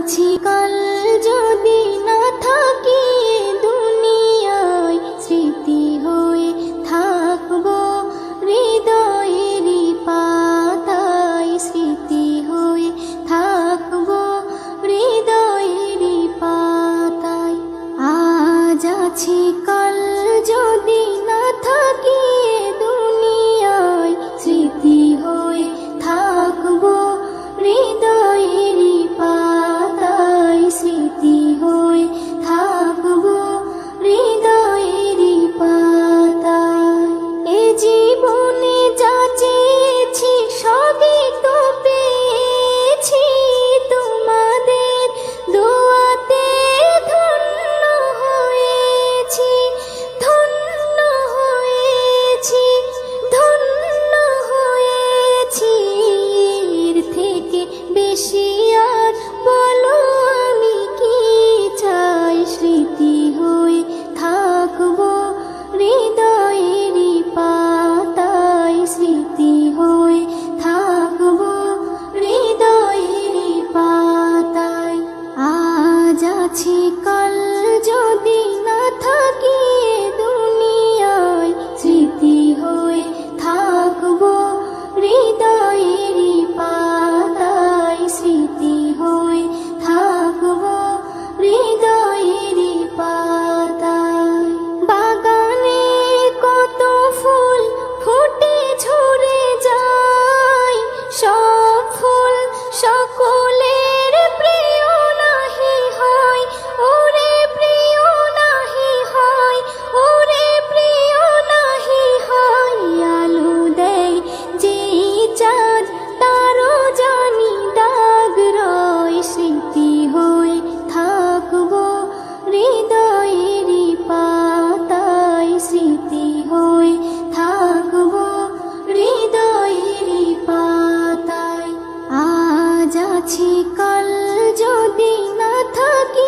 আছি কাল যদি না থাকি দুনিয়ায়, স্মৃতি হয়ে থাকবো হৃদয়েরই পাতায়, স্মৃতি হয়ে থাকবো হৃদয়েরই পাতায়। আজ আছি কাল যদি না থাকি দুনিয়ায়, স্মৃতি হয়ে থাকবো হৃদয়েরই পাতায়, স্মৃতি হয়ে থাকবো হৃদয়েরই পাতায়। এ জীবনে যা চেয়েছি সবই তো পেয়েছি, তোমাদের দোয়াতে ধন্য হয়েছি, ধন্য হয়েছি, ধন্য হয়েছি। এর থেকে বেশি আর বলো আমি কি চাই, স্মৃতি হয়ে থাকবো হৃদয়েরই পাতায়, স্মৃতি হয়ে থাকবো হৃদয়েরই পাতায়। আজ আছি কাল যদি না থাকি দুনিয়ায়, স্মৃতি হয়ে থাকবো হৃদয়েরই পাতায়, স্মৃতি হয়ে থাকবো হৃদয়েরই পাতায়। বাগানে কত ফুল ফুটে ঝরে যায়, সব ফুল সকলের প্রিয় নাহি হয়, ওরে প্রিয় নাহি হয়, ওরে প্রিয় নাহি হয়। আলো দেয় যে চাঁদ তারও জানি দাগ রয়, স্মৃতি হয়ে থাকবো হৃদয়েরই পাতায়, স্মৃতি হয়ে থাকবো হৃদয়েরই পাতায়। আজ আছি কাল যদি না থাকি